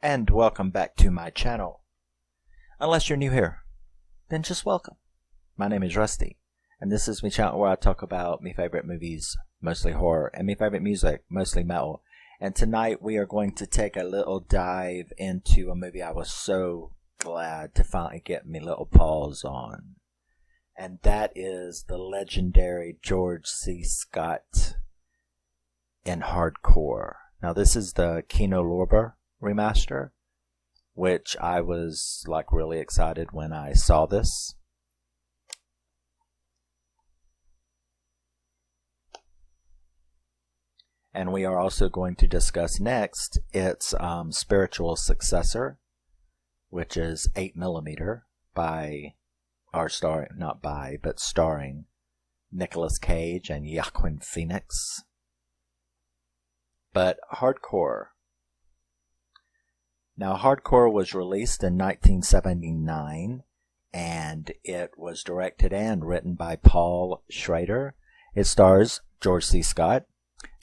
and welcome back to my channel. Unless you're new here, then just welcome. My name is Rusty, and this is my channel where I talk about my favorite movies, mostly horror, and my favorite music, mostly metal. And tonight we are going to take a little dive into a movie I was so glad to finally get my little paws on. And that is the legendary George C. Scott in Hardcore. Now this is the Kino Lorber remaster, which I was like really excited when I saw this. And we are also going to discuss next its spiritual successor, which is 8mm by, or starring, not by, but starring Nicholas Cage and Joaquin Phoenix. But Hardcore. Now, Hardcore was released in 1979, and it was directed and written by Paul Schrader. It stars George C. Scott,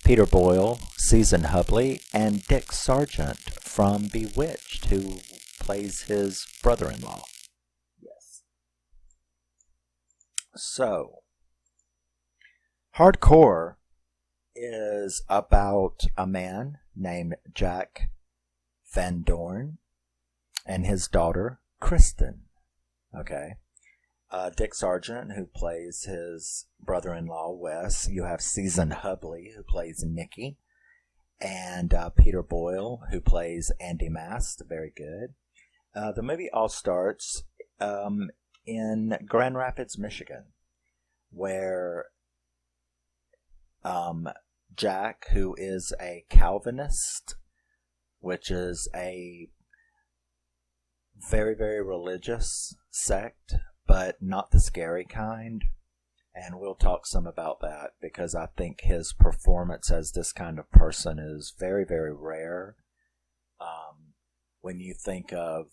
Peter Boyle, Susan Hubley, and Dick Sargent from Bewitched, who plays his brother-in-law. Yes. So, Hardcore is about a man named Jack Van Dorn and his daughter Kristen. Okay. Dick Sargent, who plays his brother-in-law Wes. You have Susan Hubley, who plays Nikki, and Peter Boyle, who plays Andy Mast. Very good. The movie all starts in Grand Rapids, Michigan, where Jack, who is a Calvinist, which is a very, very religious sect, but not the scary kind. And we'll talk some about that because I think his performance as this kind of person is very, very rare. When you think of,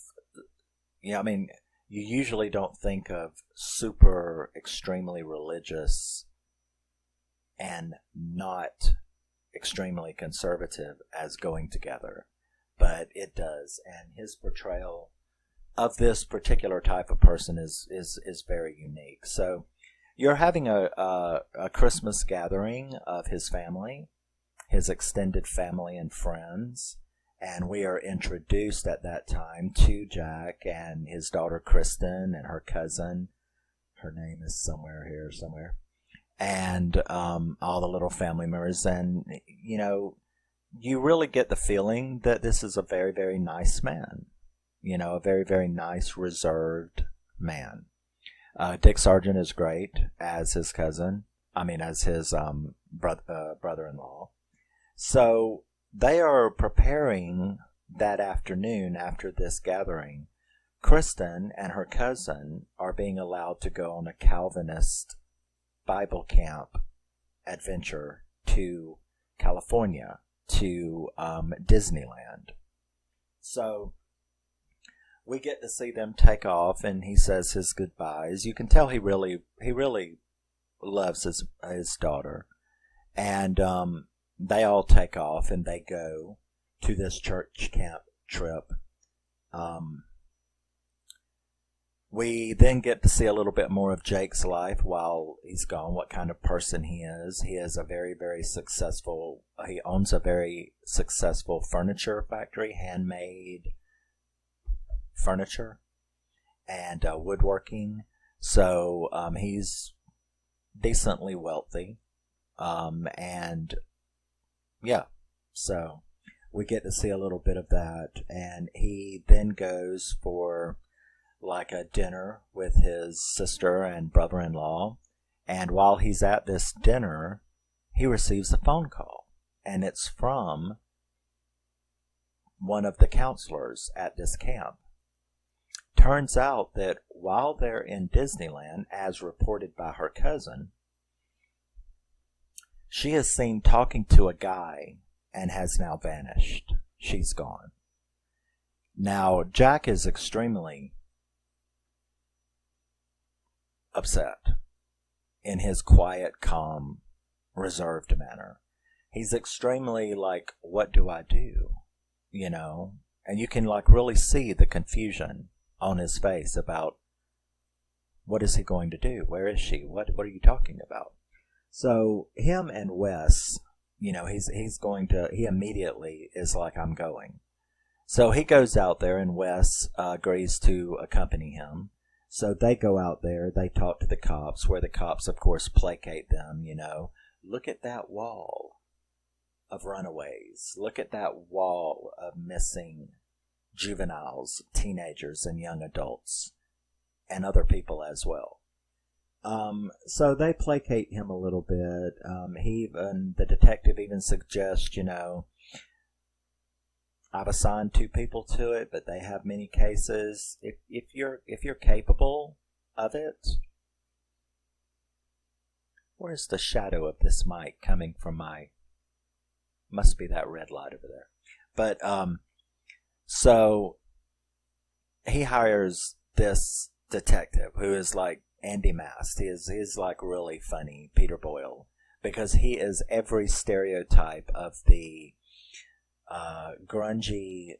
you usually don't think of super extremely religious and not extremely conservative as going together. But it does, and his portrayal of this particular type of person is very unique. So you're having a Christmas gathering of his family, his extended family and friends, and we are introduced at that time to Jack and his daughter Kristen and her cousin. Her name is somewhere here, and all the little family members. And, you really get the feeling that this is a very, very nice man. A very, very nice, reserved man. Dick Sargent is great as his cousin. As his brother-in-law. So they are preparing that afternoon after this gathering. Kristen and her cousin are being allowed to go on a Calvinist Bible camp adventure to California, to Disneyland. So we get to see them take off, and he says his goodbyes. You can tell he really loves his daughter. And they all take off, and they go to this church camp trip. We then get to see a little bit more of Jake's life while he's gone, what kind of person he is. He is a very, very successful, he owns a very successful furniture factory, handmade furniture and woodworking. So he's decently wealthy. And yeah, so we get to see a little bit of that. And he then goes for like a dinner with his sister and brother-in-law, and while he's at this dinner, he receives a phone call, and it's from one of the counselors at this camp. Turns out that while they're in Disneyland, as reported by her cousin, she is seen talking to a guy and has now vanished. She's gone. Now, Jack is extremely upset in his quiet, calm, reserved manner. He's extremely like, what do I do? And you can like really see the confusion on his face about what is he going to do? Where is she? What are you talking about? So him and Wes, you know, he immediately is like, I'm going. So he goes out there, and Wes agrees to accompany him. So they go out there, they talk to the cops, where the cops, of course, placate them, you know. Look at that wall of runaways. Look at that wall of missing juveniles, teenagers, and young adults, and other people as well. So they placate him a little bit. The detective even suggests, you know, I've assigned 2 people to it, but they have many cases. If you're capable of it, where's the shadow of this mic coming from my? Must be that red light over there. But so he hires this detective who is like Andy Mast. He's like really funny, Peter Boyle, because he is every stereotype of the grungy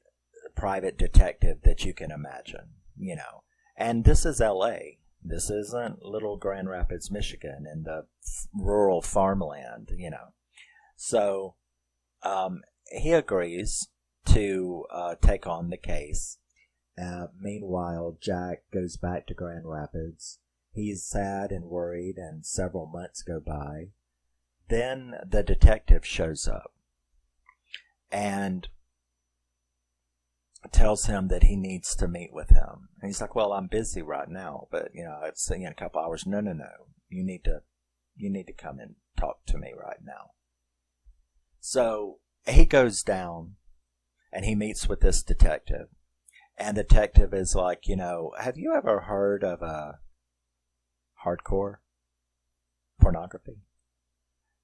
private detective that you can imagine, you know. And this is L.A. This isn't little Grand Rapids, Michigan, in the rural farmland, you know. So he agrees to take on the case. Meanwhile, Jack goes back to Grand Rapids. He's sad and worried, and several months go by. Then the detective shows up and tells him that he needs to meet with him. And he's like, well, I'm busy right now, but, you know, it's in a couple hours. No. You need to come and talk to me right now. So he goes down and he meets with this detective. And the detective is like, you know, have you ever heard of a hardcore pornography?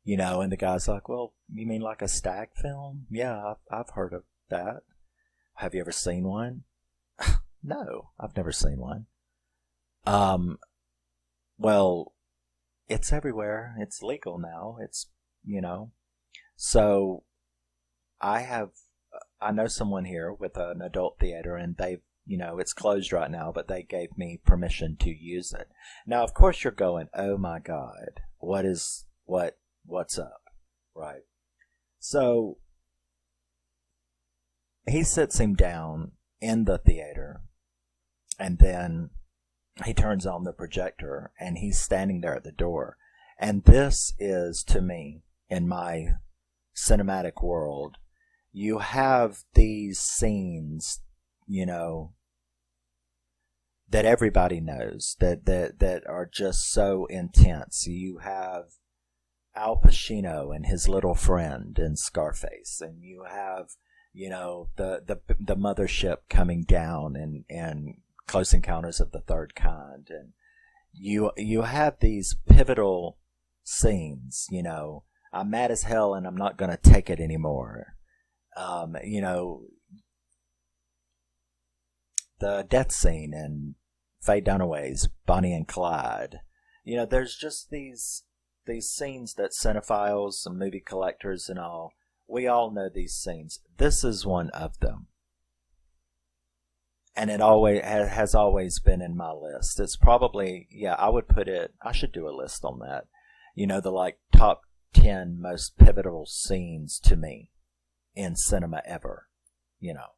You know, and the guy's like, well, you mean like a stag film? Yeah, I've heard of that. Have you ever seen one? No, I've never seen one. Well, it's everywhere. It's legal now. It's, you know. So I know someone here with an adult theater, and they've, you know, it's closed right now, but they gave me permission to use it. Now, of course, you're going, oh my God, what's up, right? So he sits him down in the theater, and then he turns on the projector, and he's standing there at the door. And this is, to me, in my cinematic world, you have these scenes, you know, that everybody knows, that are just so intense. You have Al Pacino and his little friend in Scarface, and you have, you know, the mothership coming down and Close Encounters of the Third Kind, and you have these pivotal scenes. You know, I'm mad as hell and I'm not going to take it anymore. You know, the death scene in Faye Dunaway's Bonnie and Clyde. You know, there's just these scenes that cinephiles and movie collectors and all, we all know these scenes. This is one of them. And it always has always been in my list. It's probably, I should do a list on that. You know, the like top 10 most pivotal scenes to me in cinema ever, you know.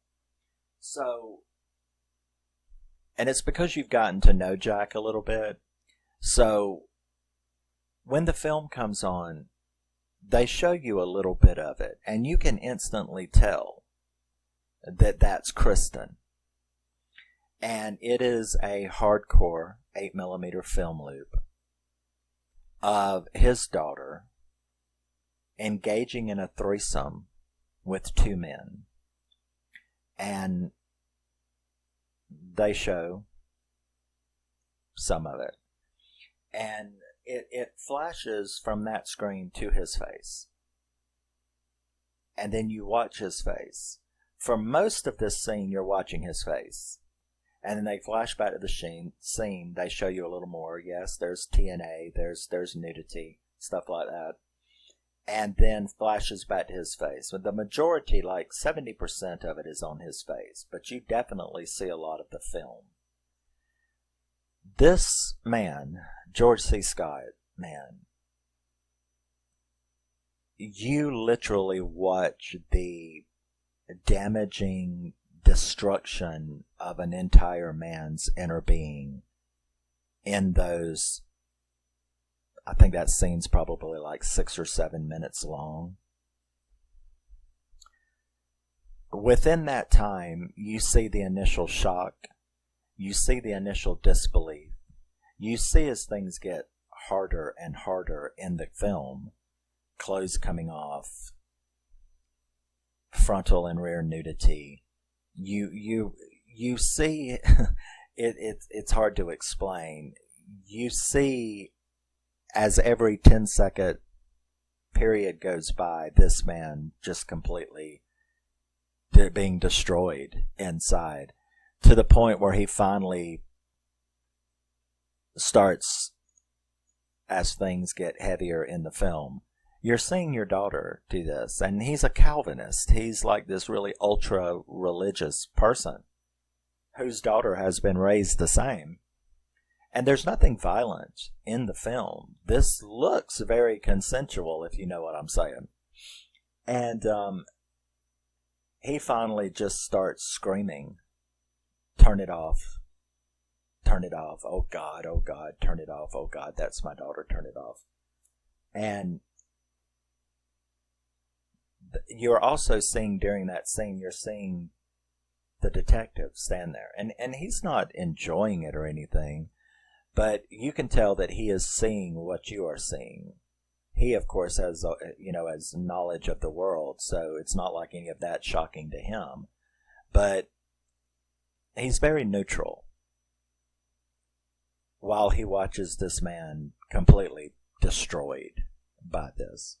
So, and it's because you've gotten to know Jack a little bit. So, when the film comes on, they show you a little bit of it, and you can instantly tell that that's Kristen. And it is a hardcore 8mm film loop of his daughter engaging in a threesome with 2 men. And they show some of it. And it flashes from that screen to his face. And then you watch his face. For most of this scene, you're watching his face. And then they flash back to the scene. They show you a little more. Yes, there's TNA. There's nudity. Stuff like that. and then flashes back to his face. But the majority, like 70% of it, is on his face, but you definitely see a lot of the film. This man, George C. Scott, man, you literally watch the damaging destruction of an entire man's inner being in those, I think that scene's probably like 6 or 7 minutes long. Within that time, you see the initial shock, you see the initial disbelief, you see as things get harder and harder in the film, clothes coming off, frontal and rear nudity. You see it's hard to explain. You see, as every 10-second period goes by, this man just completely being destroyed inside, to the point where he finally starts, as things get heavier in the film, you're seeing your daughter do this, and he's a Calvinist. He's like this really ultra-religious person whose daughter has been raised the same. And there's nothing violent in the film. This looks very consensual, if you know what I'm saying. And he finally just starts screaming, "Turn it off. Turn it off. Oh God, turn it off. Oh God, that's my daughter. Turn it off." And you're also seeing, during that scene, you're seeing the detective stand there. And he's not enjoying it or anything, but you can tell that he is seeing what you are seeing. He, of course, has, has knowledge of the world, so it's not like any of that shocking to him. But he's very neutral while he watches this man completely destroyed by this.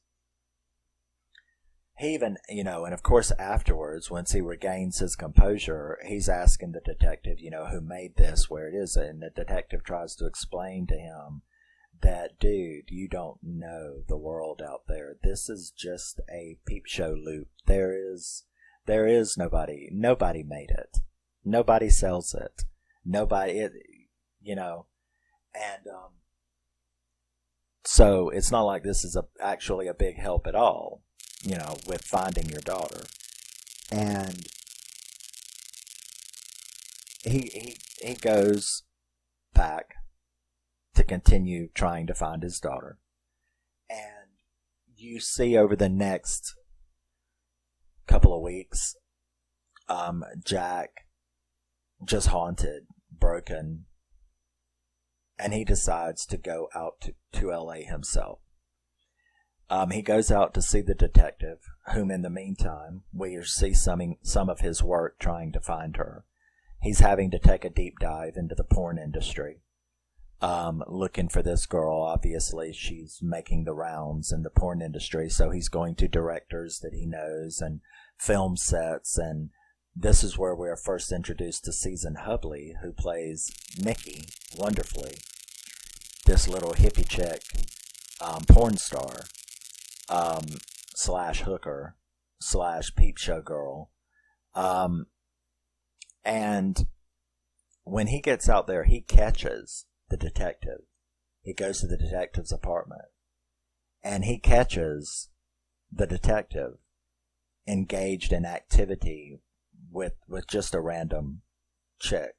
He even, and of course afterwards, once he regains his composure, he's asking the detective, who made this, where it is, and the detective tries to explain to him that, dude, you don't know the world out there. This is just a peep show loop. There is nobody made it. Nobody sells it. So it's not like this is actually a big help at all, with finding your daughter. And he goes back to continue trying to find his daughter. And you see over the next couple of weeks, Jack just haunted, broken, and he decides to go out to LA himself. He goes out to see the detective, whom in the meantime we see some of his work trying to find her. He's having to take a deep dive into the porn industry, looking for this girl. Obviously, she's making the rounds in the porn industry, so he's going to directors that he knows and film sets, and this is where we're first introduced to Susan Hubley, who plays Nikki wonderfully, this little hippie chick, porn star, slash hooker, slash peep show girl. And when he gets out there, he catches the detective. He goes to the detective's apartment, and he catches the detective engaged in activity with just a random chick.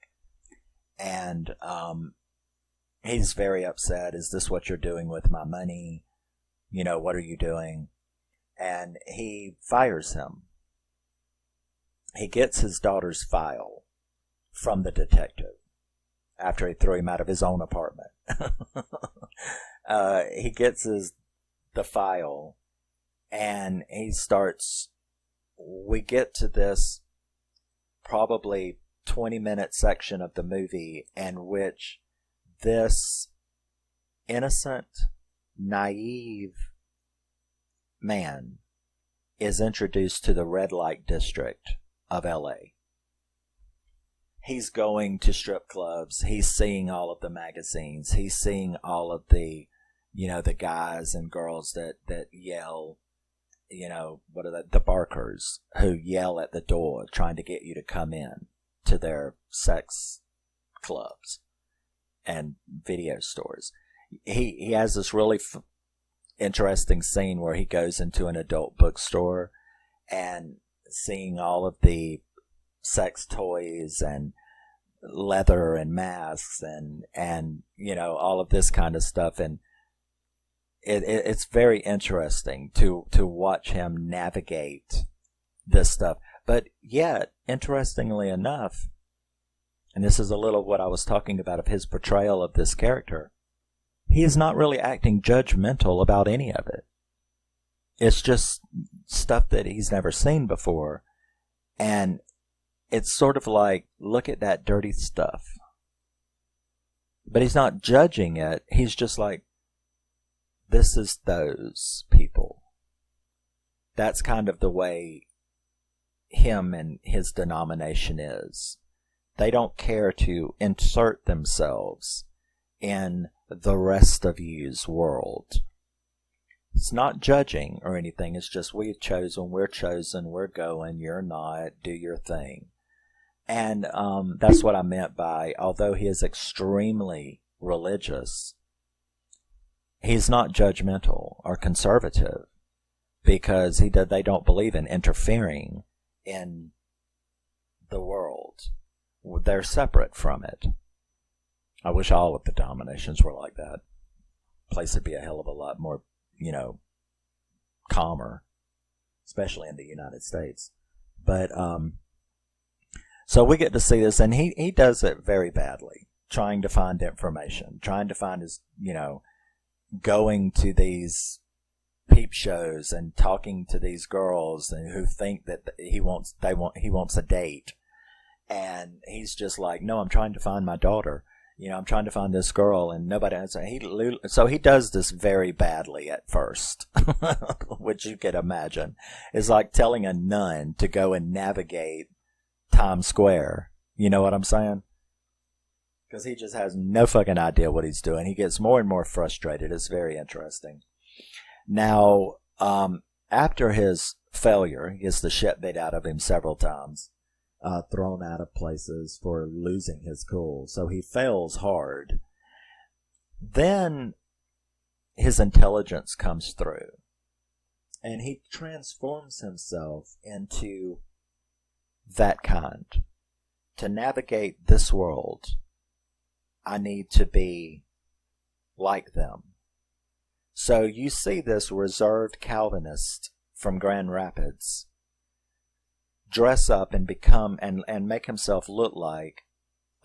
And he's very upset. Is this what you're doing with my money? What are you doing? And he fires him. He gets his daughter's file from the detective after he threw him out of his own apartment. He gets the file, and we get to this probably 20-minute section of the movie in which this innocent, naive man is introduced to the red light district of LA. He's going to strip clubs. He's seeing all of the magazines. He's seeing all of the the guys and girls that yell, what are the barkers who yell at the door trying to get you to come in to their sex clubs and video stores. He has this really interesting scene where he goes into an adult bookstore and seeing all of the sex toys and leather and masks and all of this kind of stuff, and it's very interesting to watch him navigate this stuff. But yet, interestingly enough, and this is a little what I was talking about of his portrayal of this character, he is not really acting judgmental about any of it. It's just stuff that he's never seen before, and it's sort of like, look at that dirty stuff. But he's not judging it. He's just like, this is those people. That's kind of the way him and his denomination is. They don't care to insert themselves in the rest of you's world. It's not judging or anything. It's just we're chosen, we're going, you're not, do your thing. And that's what I meant by, although he is extremely religious, he's not judgmental or conservative, because they don't believe in interfering in the world. They're separate from it. I wish all of the dominations were like that. Place would be a hell of a lot more, calmer, especially in the United States. But so we get to see this, and he does it very badly, trying to find information, trying to find his, going to these peep shows and talking to these girls and who think that he wants a date, and he's just like, no, I'm trying to find my daughter. I'm trying to find this girl, and nobody answers. So he does this very badly at first, which you could imagine is like telling a nun to go and navigate Times Square. You know what I'm saying? Because he just has no fucking idea what he's doing. He gets more and more frustrated. It's very interesting. Now, after his failure, he gets the shit beat out of him several times. Thrown out of places for losing his cool. So he fails hard. Then his intelligence comes through, and he transforms himself into that kind. To navigate this world, I need to be like them. So you see this reserved Calvinist from Grand Rapids dress up and become and make himself look like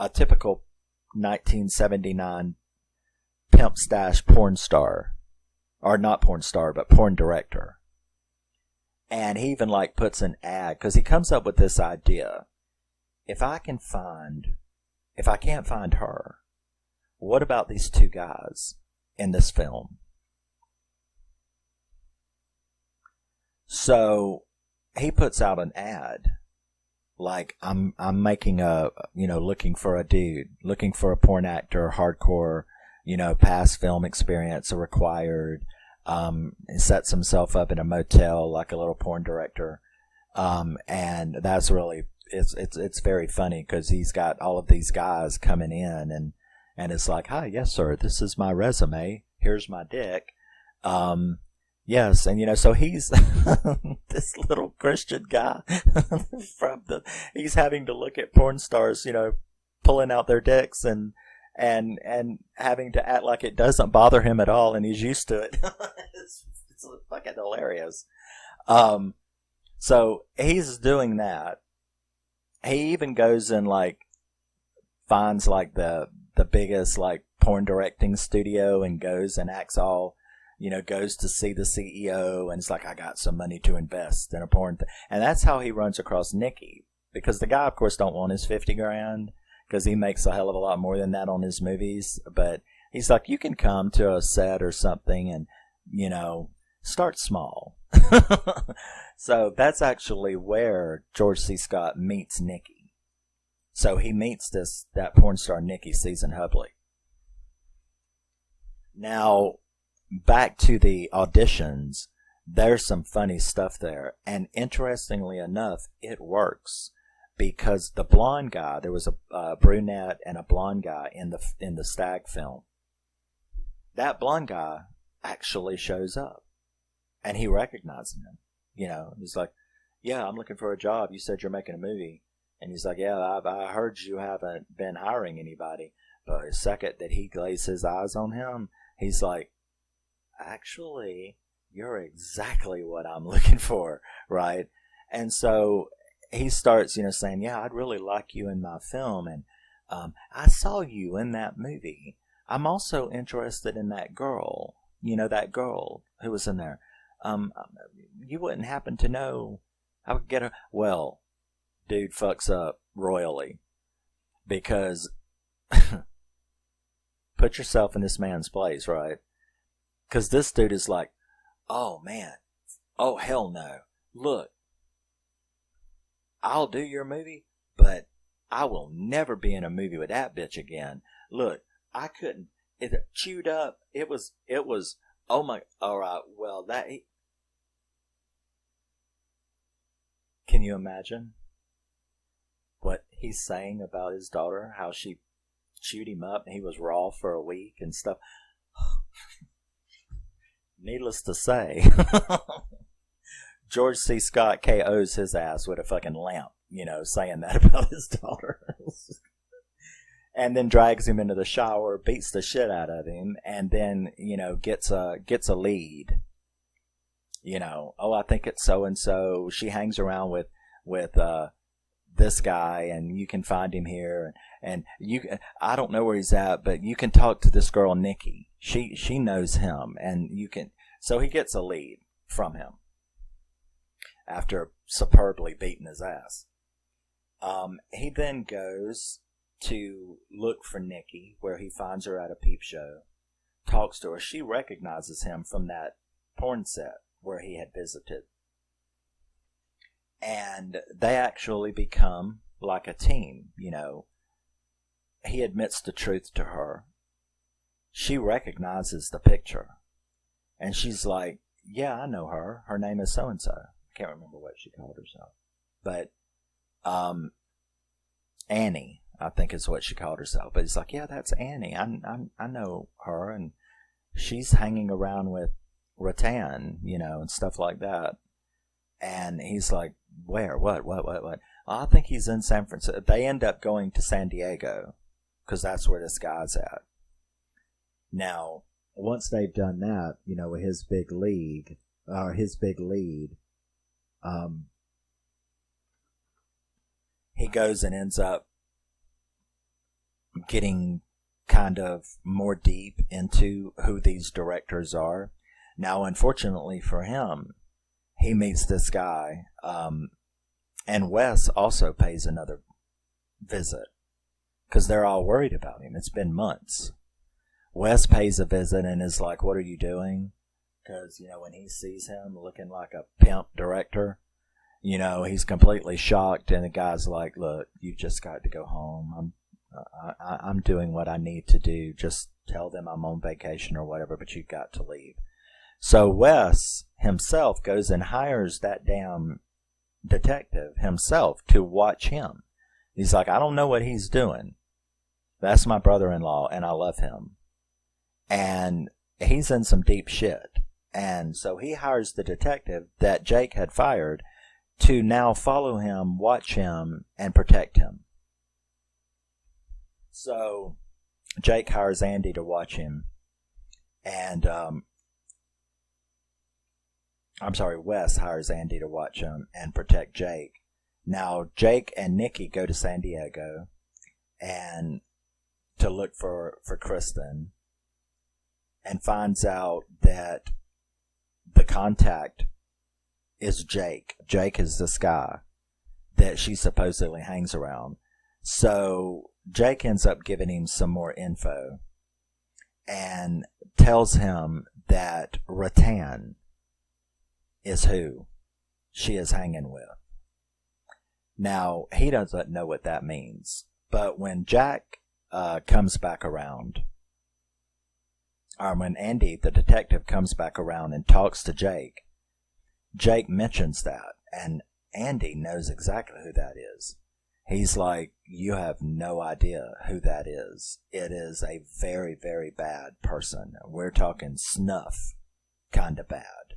a typical 1979 pimp stash porn star, or not porn star, but porn director. And he even puts an ad, because he comes up with this idea: if I can't find her, what about these two guys in this film? So he puts out an ad, like, I'm making looking for a dude, looking for a porn actor, hardcore, past film experience required. He sets himself up in a motel like a little porn director. And that's really, it's very funny, because he's got all of these guys coming in, and it's like, hi, yes, sir, this is my resume. Here's my dick. Yes, and so he's this little Christian guy he's having to look at porn stars, pulling out their dicks and having to act like it doesn't bother him at all, and he's used to it. It's fucking hilarious. So he's doing that. He even goes and finds the biggest porn directing studio, and goes and acts all, goes to see the CEO, and it's like, I got some money to invest in a porn and that's how he runs across Nikki, because the guy, of course, don't want his 50 grand, because he makes a hell of a lot more than that on his movies. But he's like, you can come to a set or something and, start small. So that's actually where George C. Scott meets Nikki. So he meets that porn star Nikki sees in Hubley. Now, back to the auditions, there's some funny stuff there. And interestingly enough, it works because the blonde guy, there was a brunette and a blonde guy in the Stag film. That blonde guy actually shows up and he recognizes him. You know, he's like, yeah, I'm looking for a job. You said you're making a movie. And he's like, yeah, I heard you haven't been hiring anybody. But the second that he lays his eyes on him, he's like, actually, you're exactly what I'm looking for, right? And so he starts, saying, yeah, I'd really like you in my film. And I saw you in that movie. I'm also interested in that girl, that girl who was in there. You wouldn't happen to know how to get her. Well, dude fucks up royally because put yourself in this man's place, right? Because this dude is like, oh man, oh hell no. Look, I'll do your movie, but I will never be in a movie with that bitch again. Look, I couldn't. It chewed up. It was. Oh my. All right. Well, that. Can you imagine what he's saying about his daughter? How she chewed him up and he was raw for a week and stuff. Needless to say, George C. Scott KOs his ass with a fucking lamp, saying that about his daughter. And then drags him into the shower, beats the shit out of him, and then, gets a lead. Oh, I think it's so-and-so. She hangs around with this guy, and you can find him here. And I don't know where he's at, but you can talk to this girl, Nikki. She knows him, and so he gets a lead from him after superbly beating his ass. He then goes to look for Nikki, where he finds her at a peep show, talks to her. She recognizes him from that porn set where he had visited. And they actually become like a team, He admits the truth to her. She recognizes the picture. And she's like, yeah, I know her. Her name is so-and-so. I can't remember what she called herself. But Annie, I think is what she called herself. But he's like, yeah, that's Annie. I know her. And she's hanging around with Rattan, and stuff like that. And he's like, where? What? I think he's in San Francisco. They end up going to San Diego because that's where this guy's at. Now, once they've done that, with his big lead, he goes and ends up getting kind of more deep into who these directors are. Now, unfortunately for him, he meets this guy, and Wes also pays another visit because they're all worried about him. It's been months. Wes pays a visit and is like, what are you doing? Because, when he sees him looking like a pimp director, he's completely shocked, and the guy's like, look, you just got to go home. I'm doing what I need to do. Just tell them I'm on vacation or whatever, but you've got to leave. So Wes himself goes and hires that damn detective himself to watch him. He's like, I don't know what he's doing. That's my brother-in-law, and I love him. And he's in some deep shit. And so he hires the detective that Jake had fired to now follow him, watch him, and protect him. So Jake hires Andy to watch him. And, Wes hires Andy to watch him and protect Jake. Now, Jake and Nikki go to San Diego and to look for Kristen, and finds out that the contact is Jake. Jake is this guy that she supposedly hangs around. So Jake ends up giving him some more info and tells him that Rattan is who she is hanging with. Now, he doesn't know what that means, but when Jack comes back around, when Andy, the detective, comes back around and talks to Jake, Jake mentions that, and Andy knows exactly who that is. He's like, you have no idea who that is. It is a very, very bad person. We're talking snuff kind of bad.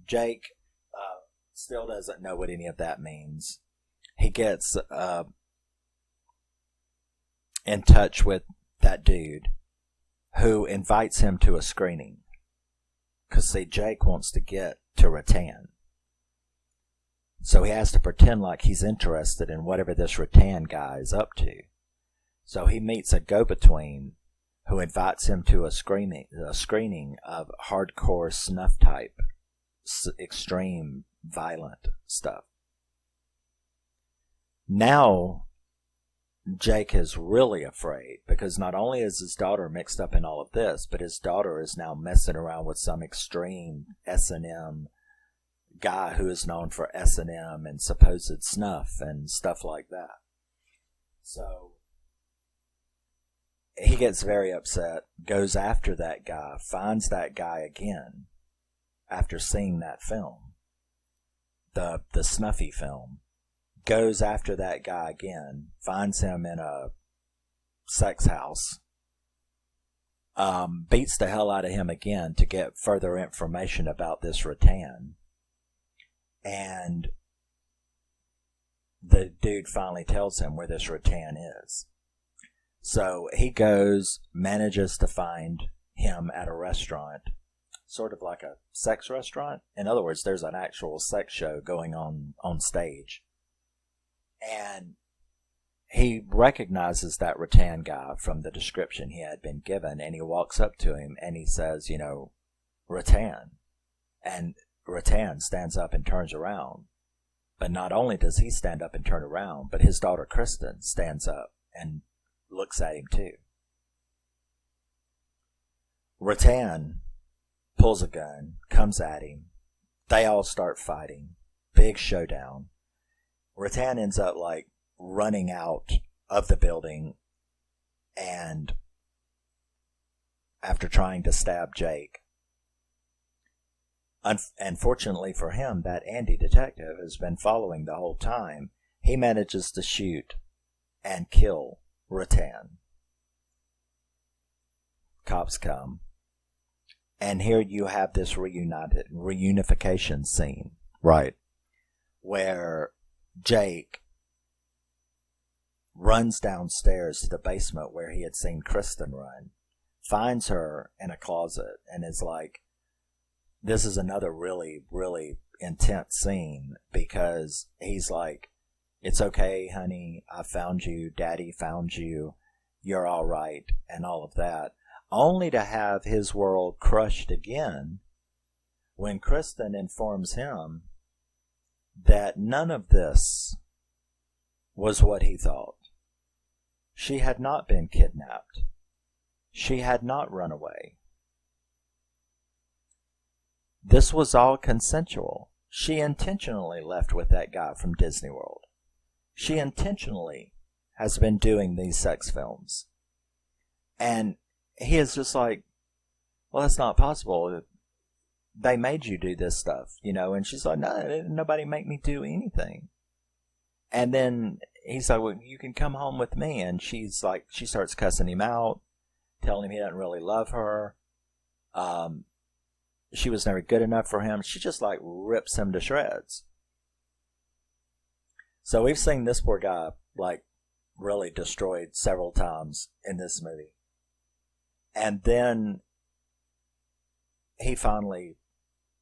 Jake still doesn't know what any of that means. He gets in touch with that dude who invites him to a screening. Because, see, Jake wants to get to Rattan. So he has to pretend like he's interested in whatever this Rattan guy is up to. So he meets a go-between who invites him to a screening of hardcore snuff type, extreme, violent stuff. Now, Jake is really afraid because not only is his daughter mixed up in all of this, but his daughter is now messing around with some extreme S&M guy who is known for S&M and supposed snuff and stuff like that. So he gets very upset, goes after that guy, finds that guy again after seeing that film, the snuffy film, goes after that guy again, finds him in a sex house, beats the hell out of him again to get further information about this Rattan. And the dude finally tells him where this Rattan is. So he goes, manages to find him at a restaurant, sort of like a sex restaurant. In other words, there's an actual sex show going on stage. And he recognizes that Rattan guy from the description he had been given, and he walks up to him and he says, you know, Rattan. And Rattan stands up and turns around. But not only does he stand up and turn around, but his daughter Kristen stands up and looks at him too. Rattan pulls a gun, comes at him. They all start fighting. Big showdown. Rattan ends up like running out of the building, and after trying to stab Jake, unfortunately for him, that Andy detective has been following the whole time. He manages to shoot and kill Rattan. Cops come, and here you have this reunification scene, right, where Jake runs downstairs to the basement where he had seen Kristen run, finds her in a closet, and is like, this is another really, really intense scene, because he's like, it's okay, honey, I found you, daddy found you, you're all right, and all of that, only to have his world crushed again when Kristen informs him that none of this was what he thought. She had not been kidnapped. She had not run away. This was all consensual. She intentionally left with that guy from Disney World. She intentionally has been doing these sex films. And he is just like, well, that's not possible. They made you do this stuff, you know? And she's like, no, nobody make me do anything. And then he's like, well, you can come home with me. And she's like, she starts cussing him out, telling him he doesn't really love her. She was never good enough for him. She just like rips him to shreds. So we've seen this poor guy like really destroyed several times in this movie. And then he finally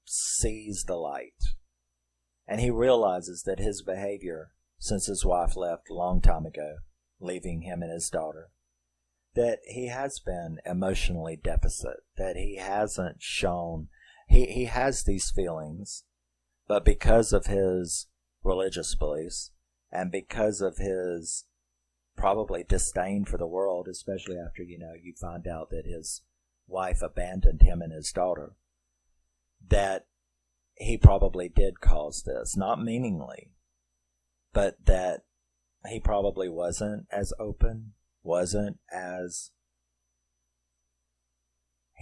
sees the light. And he realizes that his behavior since his wife left a long time ago, leaving him and his daughter, that he has been emotionally deficit, that he hasn't shown, he has these feelings, but because of his religious beliefs and because of his probably disdain for the world, especially after, you find out that his wife abandoned him and his daughter, that he probably did cause this, not meaningly, but that he probably wasn't as open, wasn't as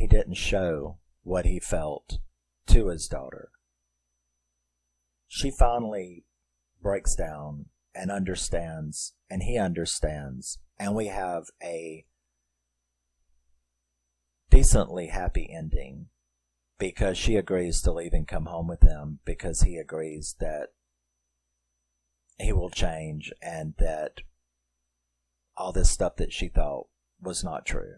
he didn't show what he felt to his daughter. She finally breaks down and understands, and he understands, and we have a decently happy ending because she agrees to leave and come home with him because he agrees that he will change and that all this stuff that she thought was not true.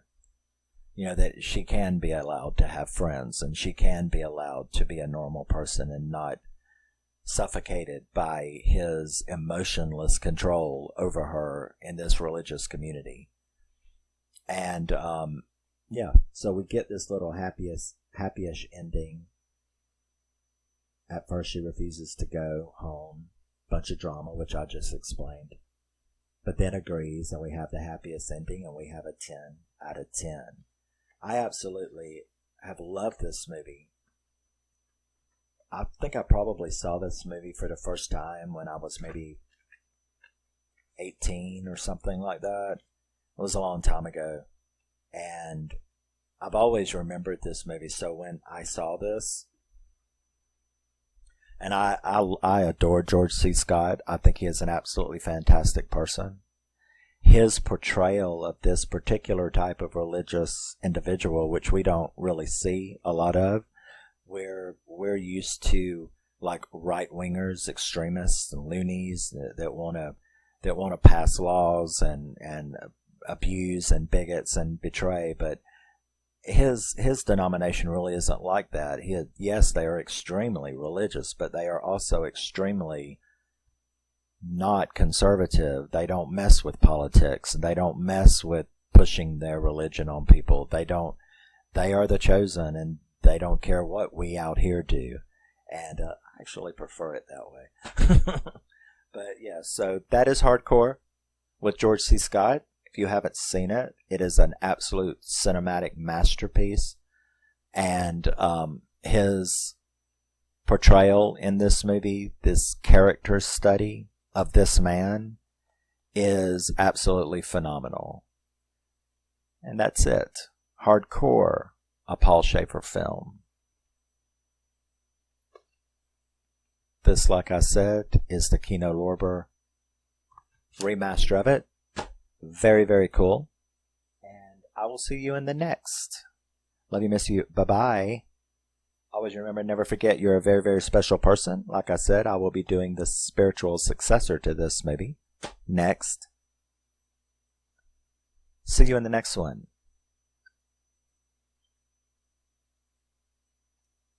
You know, that she can be allowed to have friends and she can be allowed to be a normal person and not suffocated by his emotionless control over her in this religious community. And, yeah, so we get this little happy-ish ending. At first she refuses to go home. Bunch of drama, which I just explained. But then agrees, and we have the happiest ending, and we have a 10 out of 10. I absolutely have loved this movie. I think I probably saw this movie for the first time when I was maybe 18 or something like that. It was a long time ago. And I've always remembered this movie. So when I saw this, and I adore George C. Scott. I think he is an absolutely fantastic person. His portrayal of this particular type of religious individual, which we don't really see a lot of, where we're used to like right-wingers, extremists, and loonies that want to pass laws and abuse and bigots and betray, but his denomination really isn't like that. Yes, they are extremely religious, but they are also extremely not conservative. They don't mess with politics. They don't mess with pushing their religion on people. They are the chosen, and they don't care what we out here do. And I actually prefer it that way. But yeah, so that is Hardcore with George C. Scott. If you haven't seen it, it is an absolute cinematic masterpiece. And his portrayal in this movie, this character study of this man, is absolutely phenomenal. And that's it. Hardcore, a Paul Schaefer film. This, like I said, is the Kino Lorber remaster of it. Very, very cool. And I will see you in the next. Love you, miss you. Bye-bye. Always remember, never forget, you're a very, very special person. Like I said, I will be doing the spiritual successor to this movie next. See you in the next one.